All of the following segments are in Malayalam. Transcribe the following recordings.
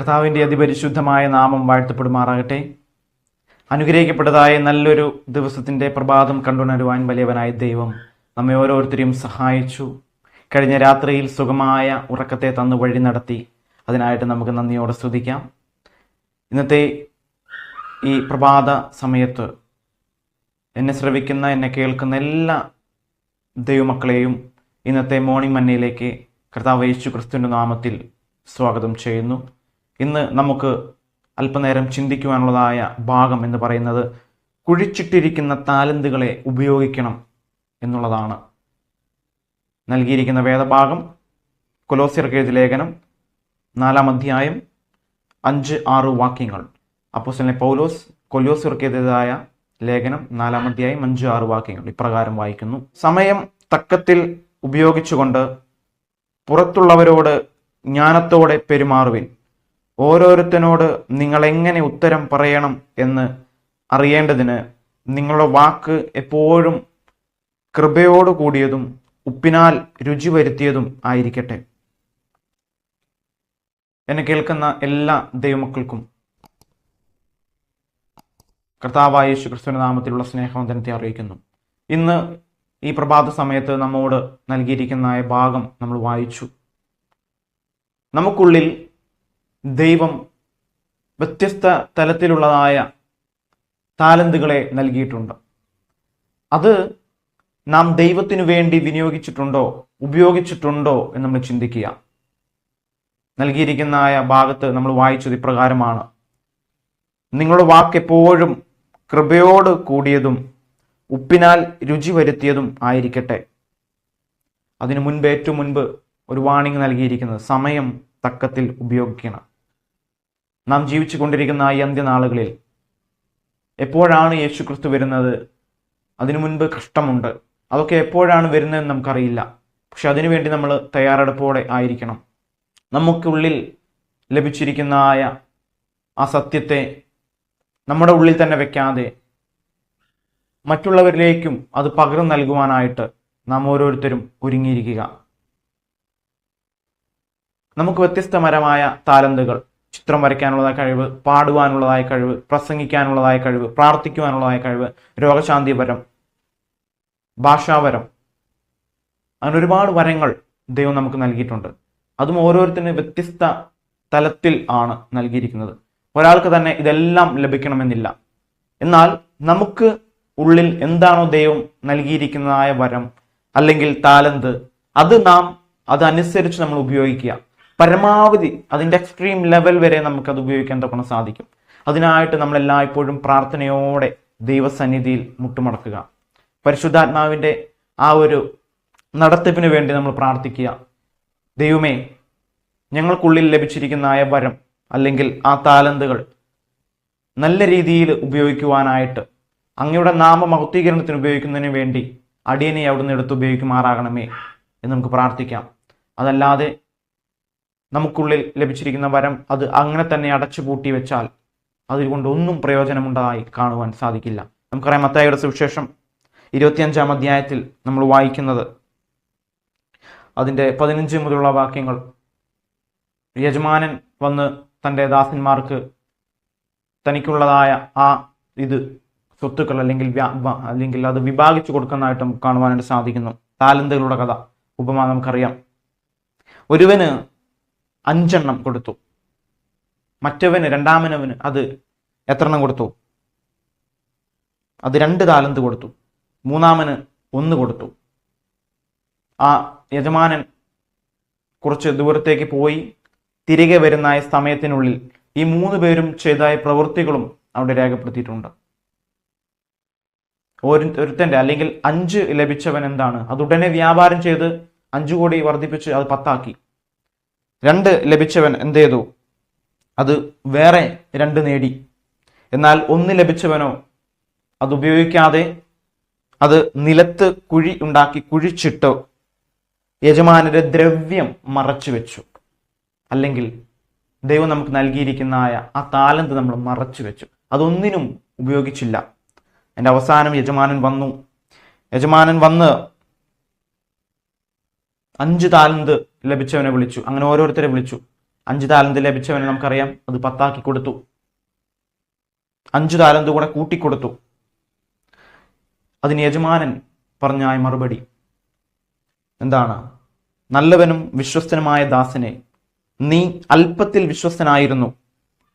കർത്താവിൻ്റെ അതിപരിശുദ്ധമായ നാമം വാഴ്ത്തപ്പെടുമാറാകട്ടെ. അനുഗ്രഹിക്കപ്പെട്ടതായ നല്ലൊരു ദിവസത്തിൻ്റെ പ്രഭാതം കണ്ടുണരുവാൻ വലിയവനായ ദൈവം നമ്മെ ഓരോരുത്തരെയും സഹായിച്ചു. കഴിഞ്ഞ രാത്രിയിൽ സുഖമായ ഉറക്കത്തെ തന്നു വഴി നടത്തി. അതിനായിട്ട് നമുക്ക് നന്ദിയോടെ സ്തുതിക്കാം. ഇന്നത്തെ ഈ പ്രഭാത സമയത്ത് എന്നെ ശ്രവിക്കുന്ന, എന്നെ കേൾക്കുന്ന എല്ലാ ദൈവമക്കളെയും ഇന്നത്തെ മോർണിംഗ് മന്നയിലേക്ക് കർത്താവ് യേശു ക്രിസ്തുവിൻ്റെ നാമത്തിൽ സ്വാഗതം ചെയ്യുന്നു. ഇന്ന് നമുക്ക് അല്പനേരം ചിന്തിക്കുവാനുള്ളതായ ഭാഗം എന്ന് പറയുന്നത് കുഴിച്ചിട്ടിരിക്കുന്ന താലന്തുകളെ ഉപയോഗിക്കണം എന്നുള്ളതാണ്. നൽകിയിരിക്കുന്ന വേദഭാഗം കൊലോസ്യർക്ക് എഴുതിയ ലേഖനം 4-ാം അധ്യായം 5-6 വാക്യങ്ങൾ. അപ്പോസ്തലനായ പൗലോസ് കൊലോസ്യർക്ക് എഴുതിയതായ ലേഖനം 4-ാം അധ്യായം 5-6 വാക്യങ്ങൾ ഇപ്രകാരം വായിക്കുന്നു: സമയം തക്കത്തിൽ ഉപയോഗിച്ചുകൊണ്ട് പുറത്തുള്ളവരോട് ജ്ഞാനത്തോടെ പെരുമാറുവിൻ. ഓരോരുത്തനോട് നിങ്ങൾ എങ്ങനെ ഉത്തരം പറയണം എന്ന് അറിയേണ്ടതിന് നിങ്ങളുടെ വാക്ക് എപ്പോഴും കൃപയോടു കൂടിയതും ഉപ്പിനാൽ രുചി വരുത്തിയതും ആയിരിക്കട്ടെ. എന്നെ കേൾക്കുന്ന എല്ലാ ദൈവമക്കൾക്കും കർത്താവായ യേശു ക്രിസ്തുവിന്റെ നാമത്തിലുള്ള സ്നേഹവന്ദനത്തെ അറിയിക്കുന്നു. ഇന്ന് ഈ പ്രഭാത സമയത്ത് നമ്മോട് നൽകിയിരിക്കുന്ന ഭാഗം നമ്മൾ വായിച്ചു. നമുക്കുള്ളിൽ ദൈവം വ്യത്യസ്ത തലത്തിലുള്ളതായ താലന്തുകളെ നൽകിയിട്ടുണ്ട്. അത് നാം ദൈവത്തിനു വേണ്ടി വിനിയോഗിച്ചിട്ടുണ്ടോ, ഉപയോഗിച്ചിട്ടുണ്ടോ എന്ന് നമ്മൾ ചിന്തിക്കുക. നൽകിയിരിക്കുന്ന ഭാഗത്ത് നമ്മൾ വായിച്ചത് ഇപ്രകാരമാണ്: നിങ്ങളുടെ വാക്ക് എപ്പോഴും കൃപയോട് കൂടിയതും ഉപ്പിനാൽ രുചി വരുത്തിയതും ആയിരിക്കട്ടെ. അതിനു മുൻപ്, ഏറ്റവും മുൻപ് ഒരു വാണിംഗ് നൽകിയിരിക്കുന്നത് സമയം തക്കത്തിൽ ഉപയോഗിക്കണം. നാം ജീവിച്ചു കൊണ്ടിരിക്കുന്ന ഈ അന്ത്യനാളുകളിൽ എപ്പോഴാണ് യേശു ക്രിസ്തു വരുന്നത്? അതിനു മുൻപ് കഷ്ടമുണ്ട്. അതൊക്കെ എപ്പോഴാണ് വരുന്നതെന്ന് നമുക്കറിയില്ല. പക്ഷെ അതിനുവേണ്ടി നമ്മൾ തയ്യാറെടുപ്പോടെ ആയിരിക്കണം. നമുക്കുള്ളിൽ ലഭിച്ചിരിക്കുന്ന ആ സത്യത്തെ നമ്മുടെ ഉള്ളിൽ തന്നെ വെക്കാതെ മറ്റുള്ളവരിലേക്കും അത് പകർന്നു നൽകുവാനായിട്ട് നാം ഓരോരുത്തരും ഒരുങ്ങിയിരിക്കുക. നമുക്ക് വ്യത്യസ്തപരമായ താലന്തുകൾ, ചിത്രം വരയ്ക്കാനുള്ളതായ കഴിവ്, പാടുവാനുള്ളതായ കഴിവ്, പ്രസംഗിക്കാനുള്ളതായ കഴിവ്, പ്രാർത്ഥിക്കുവാനുള്ളതായ കഴിവ്, രോഗശാന്തിപരം, ഭാഷാപരം, അങ്ങനെ ഒരുപാട് വരങ്ങൾ ദൈവം നമുക്ക് നൽകിയിട്ടുണ്ട്. അതും ഓരോരുത്തരും വ്യത്യസ്ത തലത്തിൽ ആണ് നൽകിയിരിക്കുന്നത്. ഒരാൾക്ക് തന്നെ ഇതെല്ലാം ലഭിക്കണമെന്നില്ല. എന്നാൽ നമുക്ക് ഉള്ളിൽ എന്താണോ ദൈവം നൽകിയിരിക്കുന്നതായ വരം അല്ലെങ്കിൽ താലന്ത്, അതനുസരിച്ച് നമ്മൾ ഉപയോഗിക്കുക. പരമാവധി അതിൻ്റെ എക്സ്ട്രീം ലെവൽ വരെ നമുക്കത് ഉപയോഗിക്കാൻ തൊക്കണം സാധിക്കും. അതിനായിട്ട് നമ്മൾ എല്ലായ്പ്പോഴും പ്രാർത്ഥനയോടെ ദൈവസന്നിധിയിൽ മുട്ടുമടക്കുക. പരിശുദ്ധാത്മാവിൻ്റെ ആ ഒരു നടത്തിപ്പിന് വേണ്ടി നമ്മൾ പ്രാർത്ഥിക്കുക. ദൈവമേ, ഞങ്ങൾക്കുള്ളിൽ ലഭിച്ചിരിക്കുന്ന വരം അല്ലെങ്കിൽ ആ താലന്തുകൾ നല്ല രീതിയിൽ ഉപയോഗിക്കുവാനായിട്ട്, അങ്ങയുടെ നാമമഹത്വീകരണത്തിന് ഉപയോഗിക്കുന്നതിന് വേണ്ടി അടിയനെ അവിടുന്ന് എടുത്ത് ഉപയോഗിക്കുമാറാകണമേ എന്ന് നമുക്ക് പ്രാർത്ഥിക്കാം. അതല്ലാതെ നമുക്കുള്ളിൽ ലഭിച്ചിരിക്കുന്ന വരം അത് അങ്ങനെ തന്നെ അടച്ചു പൂട്ടി വെച്ചാൽ അതുകൊണ്ട് ഒന്നും പ്രയോജനമുണ്ടായി കാണുവാൻ സാധിക്കില്ല. നമുക്കറിയാം, മത്തായിയുടെ സുവിശേഷം 25-ാം അധ്യായത്തിൽ നമ്മൾ വായിക്കുന്നത് അതിൻ്റെ 15 മുതലുള്ള വാക്യങ്ങൾ. യജമാനൻ വന്ന് തൻ്റെ ദാസന്മാർക്ക് തനിക്കുള്ളതായ ആ സ്വത്തുക്കൾ അല്ലെങ്കിൽ അത് വിഭാഗിച്ചു കൊടുക്കുന്നതായിട്ട് നമുക്ക് കാണുവാനായിട്ട് സാധിക്കുന്നു. താലന്തുകളുടെ കഥ, ഉപമ നമുക്കറിയാം. ഒരുവന് 5 എണ്ണം കൊടുത്തു, മറ്റവന് രണ്ടാമനവന് അത് എത്ര എണ്ണം കൊടുത്തു? അത് 2 താലന്ത് കൊടുത്തു. മൂന്നാമന് 1 കൊടുത്തു. ആ യജമാനൻ കുറച്ച് ദൂരത്തേക്ക് പോയി തിരികെ വരുന്ന സമയത്തിനുള്ളിൽ ഈ 3 പേരും ചെയ്തായ പ്രവൃത്തികളും അവിടെ രേഖപ്പെടുത്തിയിട്ടുണ്ട്. ഒരുത്തൻ്റെ അല്ലെങ്കിൽ 5 ലഭിച്ചവൻ എന്താണ്? അത് ഉടനെ വ്യാപാരം ചെയ്ത് 5 കോടി വർദ്ധിപ്പിച്ച് അത് 10 ആക്കി. 2 ലഭിച്ചവൻ എന്ത് ചെയ്തു? അത് വേറെ 2 നേടി. എന്നാൽ 1 ലഭിച്ചവനോ അത് ഉപയോഗിക്കാതെ അത് നിലത്ത് കുഴി ഉണ്ടാക്കി കുഴിച്ചിട്ട് യജമാനന്റെ ദ്രവ്യം മറച്ചു വെച്ചു. അല്ലെങ്കിൽ ദൈവം നമുക്ക് നൽകിയിരിക്കുന്ന ആ താലന്ത് നമ്മൾ മറച്ചു വെച്ചു. അതൊന്നിനും ഉപയോഗിച്ചില്ല. എൻ്റെ അവസാനം യജമാനൻ വന്ന് 5 താലന്ത് ലഭിച്ചവനെ വിളിച്ചു. അങ്ങനെ ഓരോരുത്തരെ വിളിച്ചു. 5 താലന്ത് ലഭിച്ചവന് നമുക്കറിയാം അത് 10 കൊടുത്തു. 5 താലന്ത് കൂടെ കൂട്ടിക്കൊടുത്തു. അതിന് യജമാനൻ പറഞ്ഞ മറുപടി എന്താണ്? നല്ലവനും വിശ്വസ്തനുമായ ദാസനെ, നീ അല്പത്തിൽ വിശ്വസ്തനായിരുന്നു,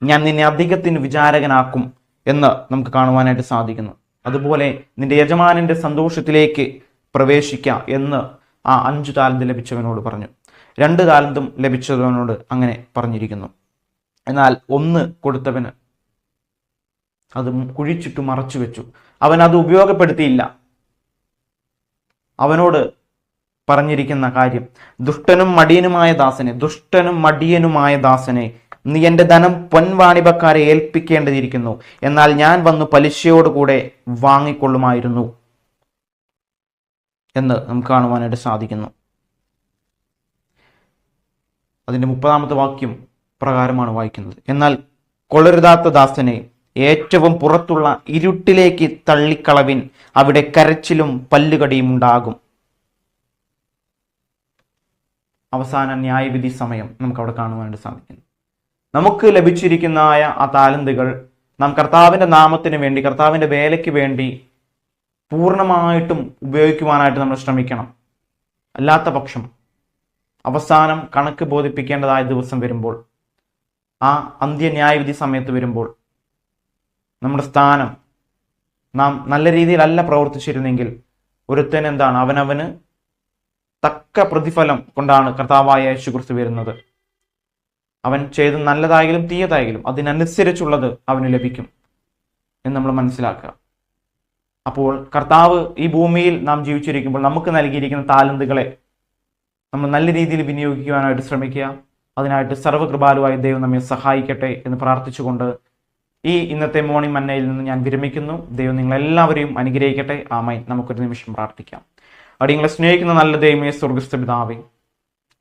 ഞാൻ നിന്നെ അധികത്തിന് വിചാരകനാക്കും എന്ന് നമുക്ക് കാണുവാനായിട്ട് സാധിക്കുന്നു. അതുപോലെ നിന്റെ യജമാനന്റെ സന്തോഷത്തിലേക്ക് പ്രവേശിക്കുക എന്ന് ആ 5 താലന്ത് ലഭിച്ചവനോട് പറഞ്ഞു. 2 താലന്തും ലഭിച്ചവനോട് അങ്ങനെ പറഞ്ഞിരിക്കുന്നു. എന്നാൽ 1 കൊടുത്തവന് അത് കുഴിച്ചിട്ട് മറച്ചു വെച്ചു. അവൻ അത് ഉപയോഗപ്പെടുത്തിയില്ല. അവനോട് പറഞ്ഞിരിക്കുന്ന കാര്യം, ദുഷ്ടനും മടിയനുമായ ദാസനെ, നീ എൻ്റെ ധനം പൊൻവാണിഭക്കാരെ ഏൽപ്പിക്കേണ്ടതിരിക്കുന്നു, എന്നാൽ ഞാൻ വന്നു പലിശയോടുകൂടെ വാങ്ങിക്കൊള്ളുമായിരുന്നു എന്ന് നമുക്ക് കാണുവാനായിട്ട് സാധിക്കുന്നു. അതിൻ്റെ 30-ാമത്തെ വാക്യം പ്രകാരമാണ് വായിക്കുന്നത്, എന്നാൽ കൊള്ളരുതാത്ത ദാസനെ ഏറ്റവും പുറത്തുള്ള ഇരുട്ടിലേക്ക് തള്ളിക്കളവിൻ, അവിടെ കരച്ചിലും പല്ലുകടിയും ഉണ്ടാകും. അവസാന ന്യായവിധി സമയം നമുക്ക് അവിടെ കാണുവാനായിട്ട് സാധിക്കുന്നു. നമുക്ക് ലഭിച്ചിരിക്കുന്ന ആ താലന്തുകൾ നാം കർത്താവിൻ്റെ നാമത്തിന് വേണ്ടി, കർത്താവിൻ്റെ വേലയ്ക്ക് വേണ്ടി പൂർണ്ണമായിട്ടും ഉപയോഗിക്കുവാനായിട്ട് നമ്മൾ ശ്രമിക്കണം. അല്ലാത്ത പക്ഷം അവസാനം കണക്ക് ബോധിപ്പിക്കേണ്ടതായ ദിവസം വരുമ്പോൾ, ആ അന്ത്യന്യായവിധി സമയത്ത് വരുമ്പോൾ, നമ്മുടെ സ്ഥാനം നാം നല്ല രീതിയിലല്ല പ്രവർത്തിച്ചിരുന്നെങ്കിൽ ഒരുത്തൻ എന്താണ്, അവനവന് തക്ക പ്രതിഫലം കൊണ്ടാണ് കർത്താവായ യേശുക്രിസ്തു വരുന്നത്. അവൻ ചെയ്ത് നല്ലതായാലും തീയതായാലും അതിനനുസരിച്ചുള്ളത് അവന് ലഭിക്കും എന്ന് നമ്മൾ മനസ്സിലാക്കുക. അപ്പോൾ കർത്താവ് ഈ ഭൂമിയിൽ നാം ജീവിച്ചിരിക്കുമ്പോൾ നമുക്ക് നൽകിയിരിക്കുന്ന താലന്തുകളെ നമ്മൾ നല്ല രീതിയിൽ വിനിയോഗിക്കുവാനായിട്ട് ശ്രമിക്കുക. അതിനായിട്ട് സർവ്വകൃപാലുവായ ദൈവം നമ്മെ സഹായിക്കട്ടെ എന്ന് പ്രാർത്ഥിച്ചുകൊണ്ട് ഈ ഇന്നത്തെ മോർണിംഗ് മന്നയിൽ നിന്ന് ഞാൻ വിരമിക്കുന്നു. ദൈവം നിങ്ങളെല്ലാവരെയും അനുഗ്രഹിക്കട്ടെ. ആമേൻ. നമുക്കൊരു നിമിഷം പ്രാർത്ഥിക്കാം. അടിയങ്ങളെ സ്നേഹിക്കുന്ന നല്ല ദൈവമേ, സ്വർഗ്ഗസ്ഥ പിതാവേ,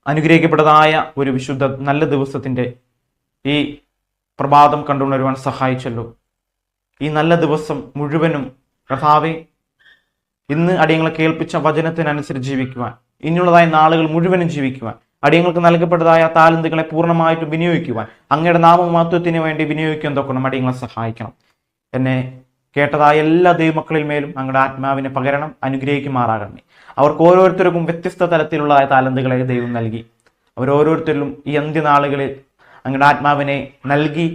അനുഗ്രഹിക്കപ്പെട്ടതായ ഒരു വിശുദ്ധ നല്ല ദിവസത്തിൻ്റെ ഈ പ്രഭാതം കണ്ടുണരുവാൻ സഹായിച്ചല്ലോ. ഈ നല്ല ദിവസം മുഴുവനും കർത്താവേ, ഇന്ന് അടിയങ്ങളെ കേൾപ്പിച്ച വചനത്തിനനുസരിച്ച് ജീവിക്കുവാൻ, ഇനിയുള്ളതായ നാളുകൾ മുഴുവനും ജീവിക്കുവാൻ, അടിയങ്ങൾക്ക് നൽകപ്പെട്ടതായ താലന്തുകളെ പൂർണ്ണമായിട്ടും വിനിയോഗിക്കുവാൻ, അങ്ങയുടെ നാമമഹത്വത്തിന് വേണ്ടി വിനിയോഗിക്കാൻ തൊക്കണം അടിയങ്ങളെ സഹായിക്കണം. എന്നെ കേട്ടതായ എല്ലാ ദൈവമക്കളിൽ മേലും അങ്ങയുടെ ആത്മാവിനെ പകരണം, അനുഗ്രഹിക്കുമാറാകണമേ. അവർക്ക് ഓരോരുത്തർക്കും വ്യത്യസ്ത തലത്തിലുള്ള താലന്തുകളെ ദൈവം നൽകി. അവരോരോരുത്തരിലും ഈ അന്ത്യനാളുകളിൽ അങ്ങയുടെ ആത്മാവിനെ നൽകി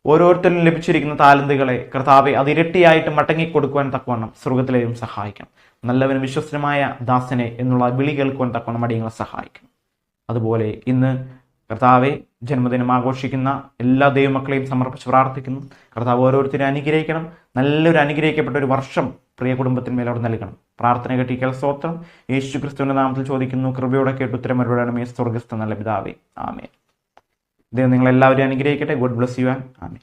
ഓരോരുത്തരിലും ലഭിച്ചിരിക്കുന്ന താലന്തുകളെ കർത്താവെ അത് ഇരട്ടിയായിട്ട് മടങ്ങിക്കൊടുക്കുവാൻ തക്കവണ്ണം സ്വർഗത്തിലെയും സഹായിക്കണം. നല്ലവനും വിശ്വസ്തനുമായ ദാസനെ എന്നുള്ള വിളി കേൾക്കുവാൻ തക്കവണ്ണം അടിയങ്ങളെ സഹായിക്കണം. അതുപോലെ ഇന്ന് കർത്താവെ ജന്മദിനം ആഘോഷിക്കുന്ന എല്ലാ ദൈവമക്കളെയും സമർപ്പിച്ച് പ്രാർത്ഥിക്കുന്നു. കർത്താവ് ഓരോരുത്തരും അനുഗ്രഹിക്കണം. നല്ലൊരു അനുഗ്രഹിക്കപ്പെട്ട ഒരു വർഷം പ്രിയ കുടുംബത്തിന്മേൽ അവിടെ നൽകണം. പ്രാർത്ഥന കേട്ടിരിക്കൽ സ്തോത്രം. യേശു ക്രിസ്തുവിന്റെ നാമത്തിൽ ചോദിക്കുന്നു, കൃപയോടെ കേട്ട് ഉത്തരമരുടണമേ സ്വർഗ്ഗസ്ഥ നല്ല പിതാവേ. ആമേൻ. ദൈവം നിങ്ങളെല്ലാവരെയും അനുഗ്രഹിക്കട്ടെ. God bless you and amen.